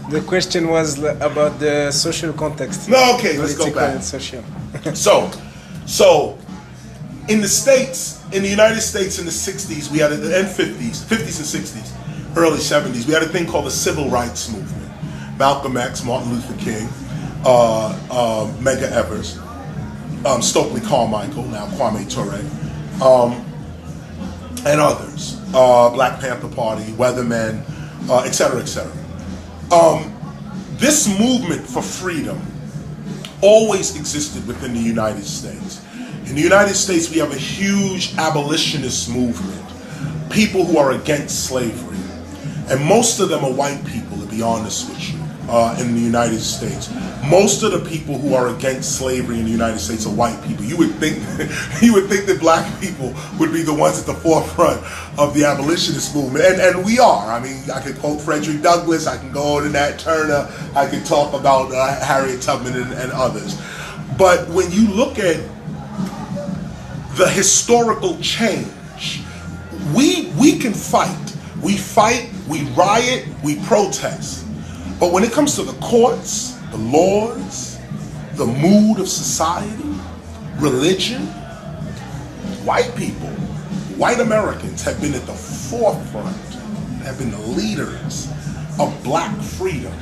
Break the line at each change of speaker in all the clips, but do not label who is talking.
The question was about the social context.
No, okay, let's go back.
And social.
So, in the States, in the United States in the 60s, we had, and 50s and 60s, early 70s, we had a thing called the Civil Rights Movement. Malcolm X, Martin Luther King, Medgar Evers, Stokely Carmichael, now Kwame Ture, and others, Black Panther Party, Weathermen, et cetera, et cetera. This movement for freedom always existed within the United States. In the United States, we have a huge abolitionist movement, people who are against slavery. And most of them are white people, to be honest with you, in the United States. Most of the people who are against slavery in the United States are white people. You would think that black people would be the ones at the forefront of the abolitionist movement, and we are. I mean, I could quote Frederick Douglass, I can go to Nat Turner, I could talk about Harriet Tubman and others. But when you look at the historical change, we can fight. We fight, we riot, we protest. But when it comes to the courts, the laws, the mood of society, religion, white people, white Americans have been at the forefront, have been the leaders of black freedom.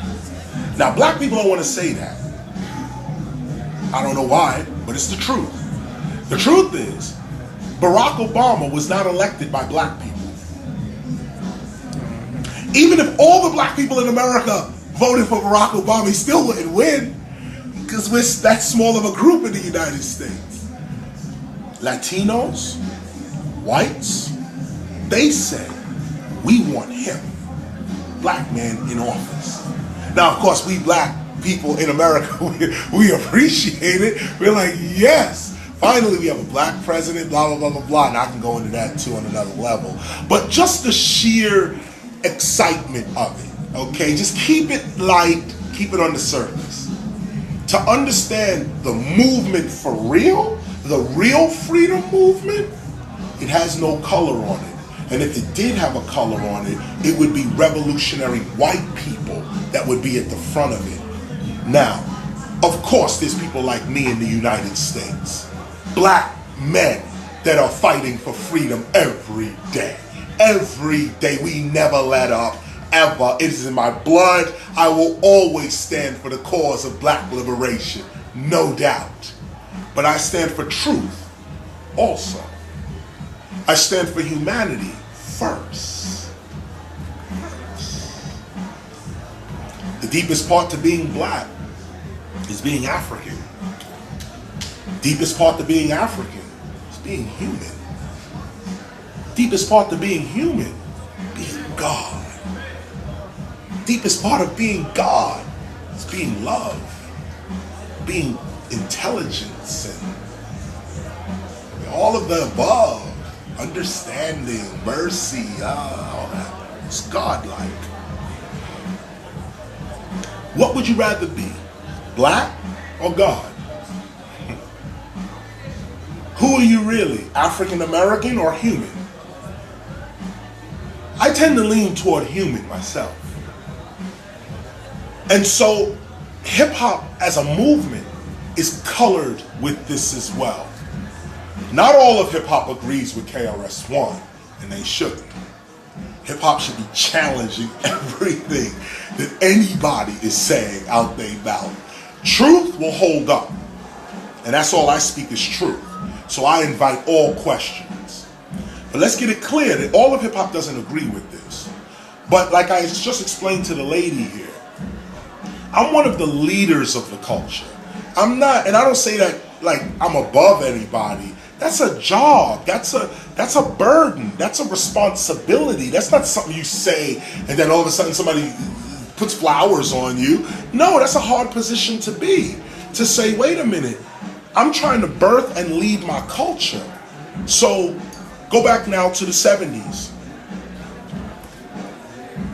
Now, black people don't want to say that. I don't know why, but it's the truth. The truth is, Barack Obama was not elected by black people. Even if all the black people in America voted for Barack Obama, he still wouldn't win, because we're that small of a group in the United States. Latinos, whites, they said, we want him, black man, in office. Now, of course, we black people in America, we appreciate it. We're like, yes, finally we have a black president, blah, blah, blah, blah, blah. And I can go into that too on another level. But just the sheer excitement of it, okay? Just keep it light, keep it on the surface. To understand the movement for real, the real freedom movement, it has no color on it. And if it did have a color on it, it would be revolutionary white people that would be at the front of it. Now, of course, there's people like me in the United States, black men that are fighting for freedom every day. Every day, we never let up, ever. It is in my blood. I will always stand for the cause of black liberation, no doubt. But I stand for truth also. I stand for humanity first. The deepest part to being black is being African. Deepest part to being African is being human. Deepest part to being human, being God. Deepest part of being God is being love, being intelligence, and all of the above, understanding, mercy, all that. It's godlike. What would you rather be, black or God? Who are you really, African American or human? I tend to lean toward human myself. And so hip hop as a movement is colored with this as well. Not all of hip hop agrees with KRS One, and they shouldn't. Hip hop should be challenging everything that anybody is saying out their mouth. Truth will hold up, and that's all I speak is truth. So I invite all questions. But let's get it clear that all of hip hop doesn't agree with this. But like I just explained to the lady here, I'm one of the leaders of the culture. I'm not, and I don't say that like I'm above anybody. That's a job. That's a burden. That's a responsibility. That's not something you say and then all of a sudden somebody puts flowers on you. No, that's a hard position to be. To say, wait a minute, I'm trying to birth and lead my culture. So go back now to the 70s.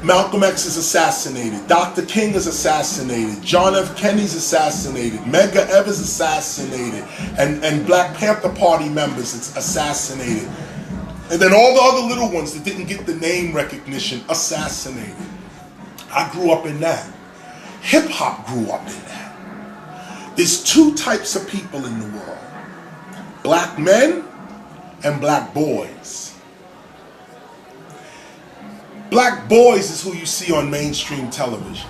Malcolm X is assassinated. Dr. King is assassinated. John F. Kennedy's assassinated. Medgar Evers assassinated. And Black Panther Party members assassinated. And then all the other little ones that didn't get the name recognition assassinated. I grew up in that. Hip hop grew up in that. There's two types of people in the world. Black men and black boys. Black boys is who you see on mainstream television.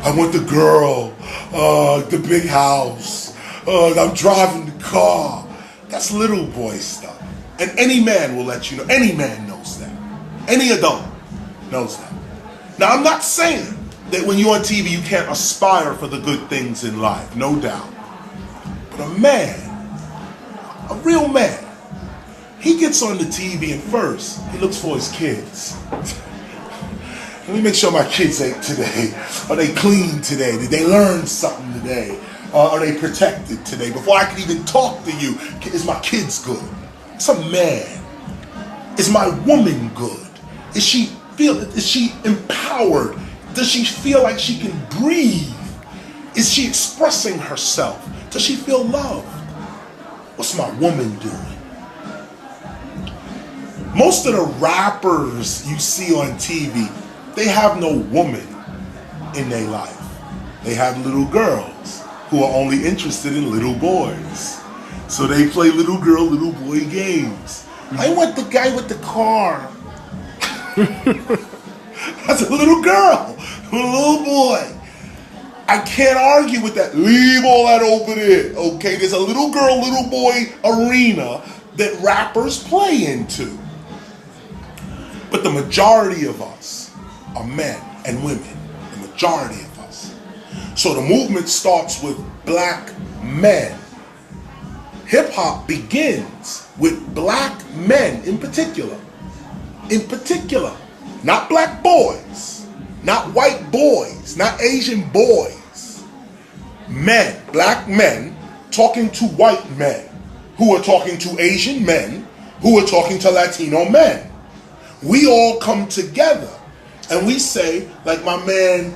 I want the girl, the big house, I'm driving the car. That's little boy stuff. And any man will let you know, any man knows that. Any adult knows that. Now, I'm not saying that when you're on TV you can't aspire for the good things in life, no doubt. But a man, a real man, he gets on the TV and first he looks for his kids. Let me make sure my kids ate today. Are they clean today? Did they learn something today? Are they protected today? Before I can even talk to you, is my kids good? It's a man. Is my woman good? Is she empowered? Does she feel like she can breathe? Is she expressing herself? Does she feel loved? What's my woman doing? Most of the rappers you see on TV, they have no woman in their life. They have little girls who are only interested in little boys. So they play little girl, little boy games. I want the guy with the car. That's a little girl, a little boy. I can't argue with that. Leave all that over there, okay? There's a little girl, little boy arena that rappers play into. But the majority of us are men and women, the majority of us. So the movement starts with black men. Hip hop begins with black men in particular. In particular, not black boys, not white boys, not Asian boys. Men, black men talking to white men who are talking to Asian men who are talking to Latino men. We all come together and we say, like my man,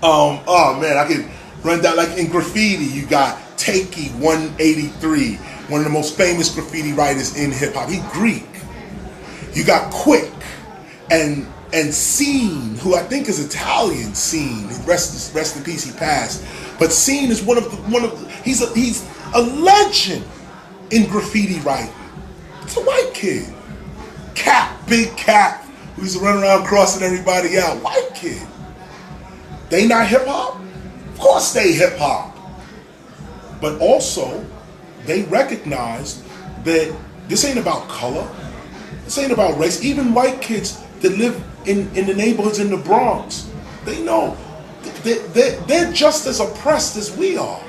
I could run down, like in graffiti, you got Takey 183, one of the most famous graffiti writers in hip hop. He's Greek. You got Quick and Scene, who I think is Italian. Scene, rest in peace, he passed. But Scene is he's a legend in graffiti writing. It's a white kid. Big Cap, who used to run around crossing everybody out. White kid. They not hip hop? Of course they hip hop. But also, they recognize that this ain't about color. This ain't about race. Even white kids that live in the neighborhoods in the Bronx, they know they're just as oppressed as we are.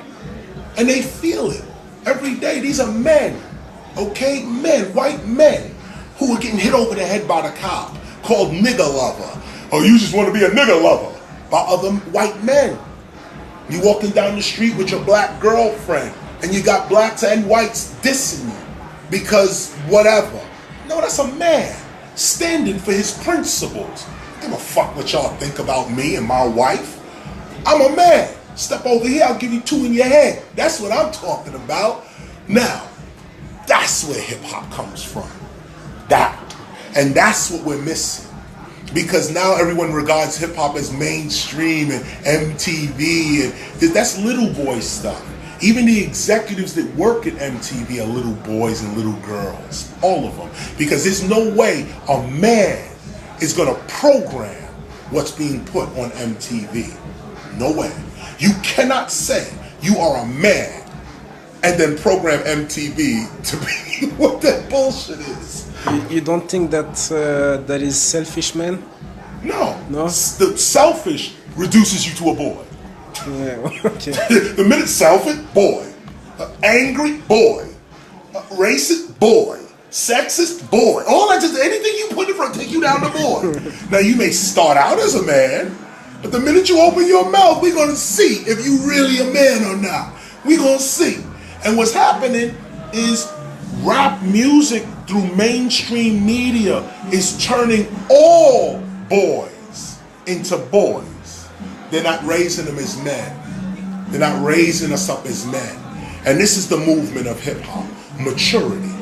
And they feel it every day. These are men, okay? Men, white men, who are getting hit over the head by the cop, called nigger lover. Or you just want to be a nigger lover, by other white men. You walking down the street with your black girlfriend, and you got blacks and whites dissing you because whatever. No, that's a man standing for his principles. I don't give a fuck what y'all think about me and my wife. I'm a man. Step over here, I'll give you two in your head. That's what I'm talking about. Now, that's where hip hop comes from. That. And that's what we're missing. Because now everyone regards hip hop as mainstream and MTV, and that's little boy stuff. Even the executives that work at MTV are little boys and little girls. All of them. Because there's no way a man is going to program what's being put on MTV. No way. You cannot say you are a man and then program MTV to be what that bullshit is.
You don't think that that is selfish, man?
No.
No?
The selfish reduces you to a boy.
Yeah, okay.
The minute selfish, boy. Angry, boy. Racist, boy. Sexist, boy. All that, just anything you put in front, take you down to boy. Now you may start out as a man, but the minute you open your mouth, we're going to see if you really a man or not. We're going to see. And what's happening is rap music through mainstream media is turning all boys into boys. They're not raising them as men. They're not raising us up as men. And this is the movement of hip hop, maturity.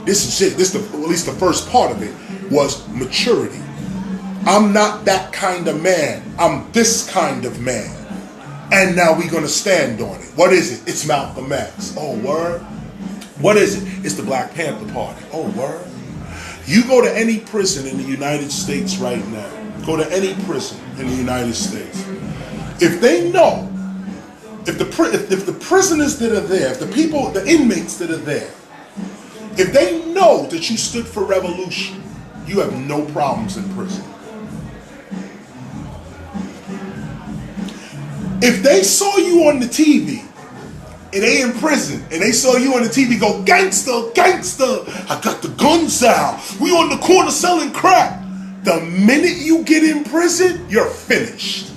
This is it. At least the first part of it was maturity. I'm not that kind of man. I'm this kind of man. And now we're going to stand on it. What is it? It's Malcolm X. Oh, word. What is it? It's the Black Panther Party. Oh, word. You go to any prison in the United States right now. Go to any prison in the United States. If they know, if the prisoners that are there, if the people, the inmates that are there, if they know that you stood for revolution, you have no problems in prison. If they saw you on the TV, and they in prison, and they saw you on the TV go, gangster, gangster, I got the guns out, we on the corner selling crack. The minute you get in prison, you're finished.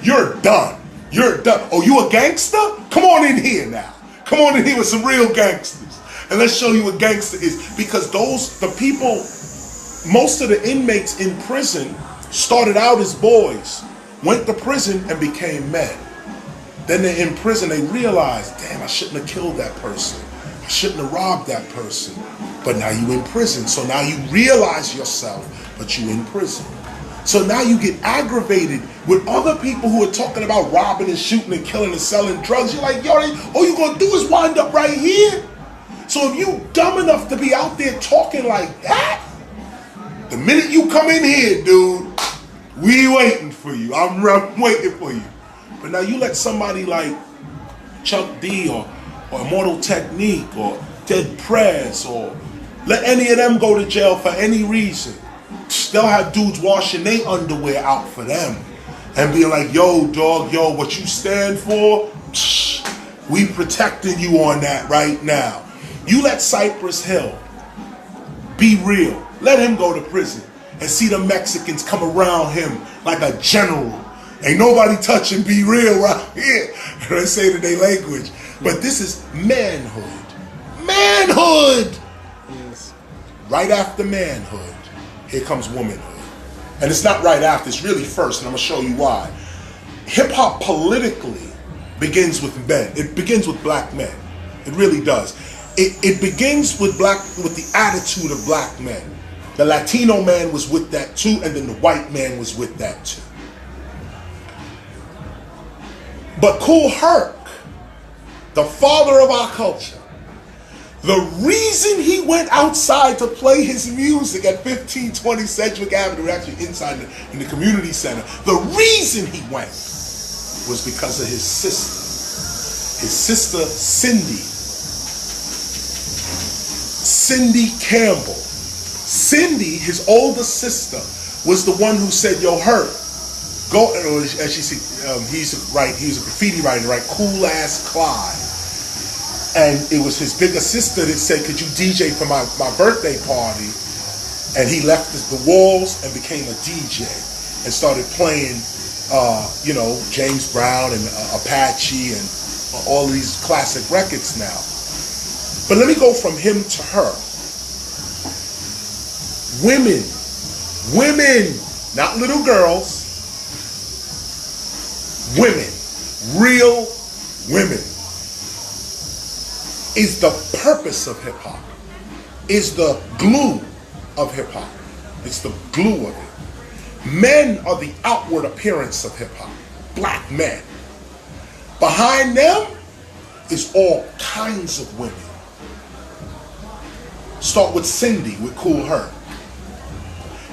You're done. You're done. Oh, you a gangster? Come on in here now. Come on in here with some real gangsters. And let's show you what gangster is. Because the people, most of the inmates in prison started out as boys, went to prison and became men. Then they're in prison, they realize, damn, I shouldn't have killed that person. I shouldn't have robbed that person. But now you in prison. So now you realize yourself, but you in prison. So now you get aggravated with other people who are talking about robbing and shooting and killing and selling drugs. You're like, yo, all you're going to do is wind up right here. So if you dumb enough to be out there talking like that, the minute you come in here, dude, we waiting for you. I'm waiting for you. But now you let somebody like Chuck D or Immortal Technique or Dead Prez or let any of them go to jail for any reason. They'll have dudes washing their underwear out for them and being like, yo, dog, yo, what you stand for, we protecting you on that right now. You let Cypress Hill be real. Let him go to prison and see the Mexicans come around him like a general. Ain't nobody touching Be Real right here. They say it in their language. But this is manhood. Manhood!
Yes.
Right after manhood, here comes womanhood. And it's not right after, it's really first, and I'm going to show you why. Hip-hop politically begins with men. It begins with black men. It really does. It begins with the attitude of black men. The Latino man was with that too, and then the white man was with that too. But Kool Herc, the father of our culture, the reason he went outside to play his music at 1520 Sedgwick Avenue, actually inside in the community center, the reason he went was because of his sister Cindy Campbell. Cindy, his older sister, was the one who said, yo, Herc, go, as she said, he was a graffiti writer, right? Cool Ass Clyde. And it was his bigger sister that said, could you DJ for my birthday party? And he left the walls and became a DJ and started playing, James Brown and Apache and all these classic records now. But let me go from him to her. Women, not little girls, women, real women, is the purpose of hip-hop, is the glue of hip-hop. It's the glue of it. Men are the outward appearance of hip-hop, black men. Behind them is all kinds of women. Start with Cindy, with Kool Herc.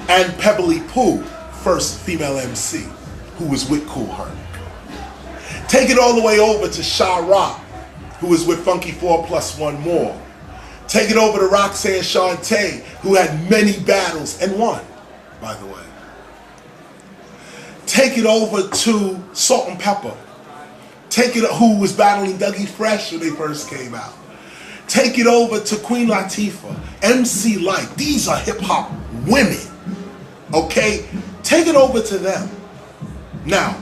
And Pebbly Pooh, first female MC, who was with Kool Herc. Take it all the way over to Sha Rock, who was with Funky 4+1 More. Take it over to Roxanne Shante, who had many battles and won, by the way. Take it over to Salt and Pepper. Take it, who was battling Dougie Fresh when they first came out. Take it over to Queen Latifah, MC Lyte. These are hip-hop women, okay? Take it over to them. Now,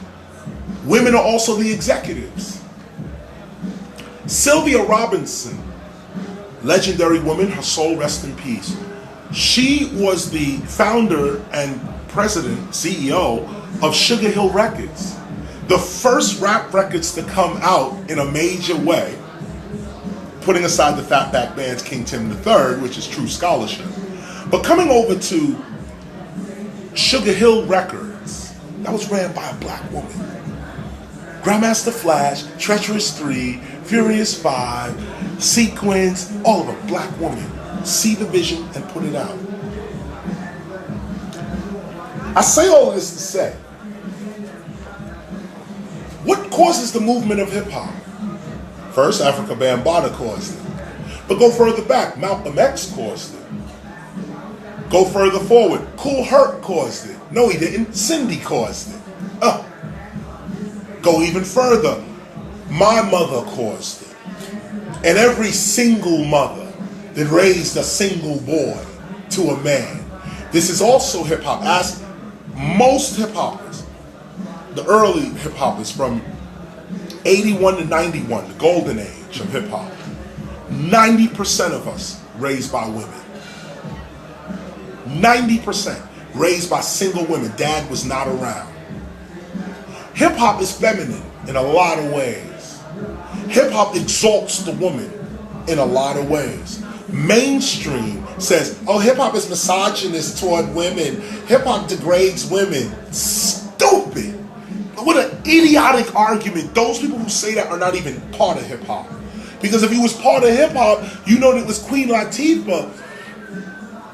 women are also the executives. Sylvia Robinson, legendary woman, her soul rest in peace. She was the founder and president, CEO of Sugar Hill Records. The first rap records to come out in a major way, putting aside the Fatback Band's King Tim III, which is true scholarship. But coming over to Sugar Hill Records, that was ran by a black woman. Grandmaster Flash, Treacherous 3, Furious 5, Sequence, all of a black woman. See the vision and put it out. I say all this to say, what causes the movement of hip hop? First, Africa Bambaataa caused it. But go further back, Malcolm X caused it. Go further forward, Kool Herc caused it. No, he didn't. Cindy caused it. Go even further, my mother caused it. And every single mother that raised a single boy to a man. This is also hip hop. Ask most hip hoppers, the early hip hoppers from 81 to 91, the golden age of hip hop. 90% of us raised by women. 90% raised by single women. Dad was not around. Hip hop is feminine in a lot of ways. Hip hop exalts the woman in a lot of ways. Mainstream says, oh, hip hop is misogynist toward women. Hip hop degrades women. Stupid. What an idiotic argument. Those people who say that are not even part of hip hop. Because if you was part of hip hop, you know that it was Queen Latifah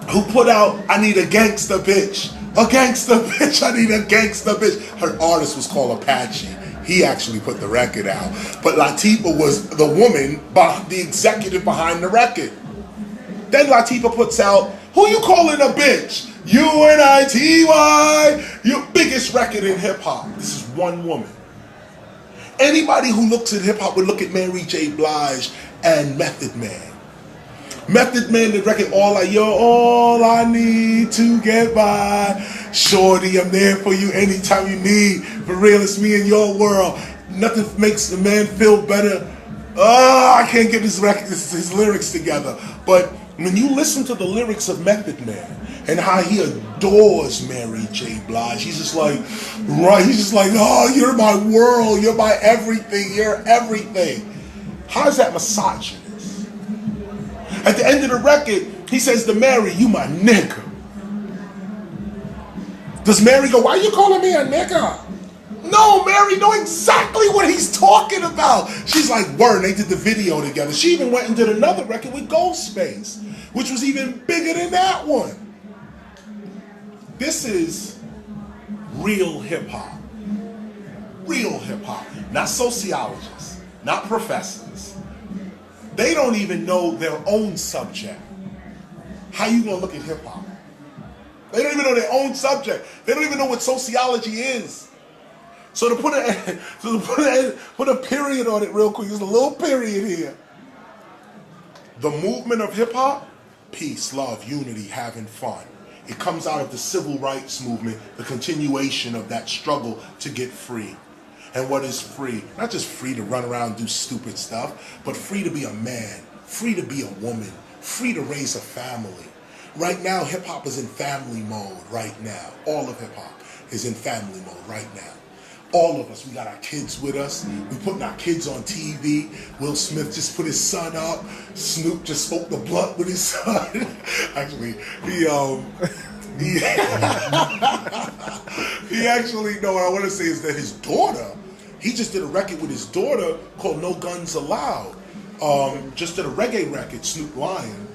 who put out, I need a gangsta bitch. A gangsta bitch, I need a gangsta bitch. Her artist was called Apache. He actually put the record out. But Latifah was the woman, the executive behind the record. Then Latifah puts out, who you calling a bitch? UNITY, your biggest record in hip hop. This is one woman. Anybody who looks at hip hop would look at Mary J. Blige and Method Man. Method Man, the record, you're all I need to get by. Shorty, I'm there for you anytime you need. For real, it's me in your world. Nothing makes a man feel better. I can't get his lyrics together. But when you listen to the lyrics of Method Man and how he adores Mary J. Blige, he's just like, oh, you're my world, you're my everything, you're everything. How is that misogynist? At the end of the record, he says to Mary, you my nigga. Does Mary go, why you calling me a nigga? No, Mary know exactly what he's talking about. She's like, word, they did the video together. She even went and did another record with Ghostface, which was even bigger than that one. This is real hip hop. Real hip hop. Not sociologists, not professors. They don't even know their own subject. How you gonna look at hip hop? They don't even know their own subject. They don't even know what sociology is. So to put a period on it real quick, there's a little period here. The movement of hip hop, peace, love, unity, having fun. It comes out of the civil rights movement, the continuation of that struggle to get free. And what is free? Not just free to run around and do stupid stuff, but free to be a man, free to be a woman, free to raise a family. Right now, hip hop is in family mode right now. All of hip hop is in family mode right now. All of us, we got our kids with us. We're putting our kids on TV. Will Smith just put his son up. Snoop just smoked the blunt with his son. Actually, he actually, no, what I want to say is that his daughter, he just did a record with his daughter called No Guns Allowed. Just did a reggae record. Snoop Lion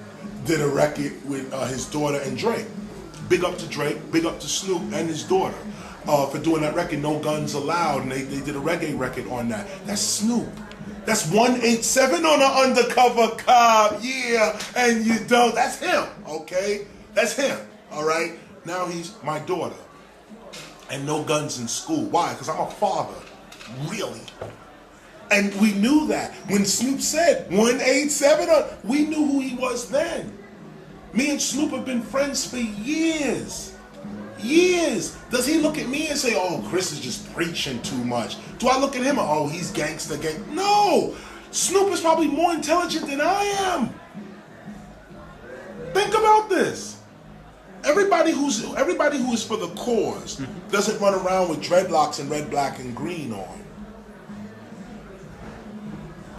did a record with his daughter and Drake. Big up to Drake, big up to Snoop and his daughter for doing that record, No Guns Allowed. And they did a reggae record on that. That's Snoop. That's 187 on an undercover cop. Yeah, and you don't. That's him, okay? That's him, all right? Now he's my daughter. And no guns in school. Why? Because I'm a father. Really? And we knew that. When Snoop said 187, we knew who he was then. Me and Snoop have been friends for years. Years. Does he look at me and say, oh, Chris is just preaching too much? Do I look at him and, oh, he's gangster gang? No. Snoop is probably more intelligent than I am. Think about this. Everybody who is for the cause doesn't run around with dreadlocks and red, black, and green on.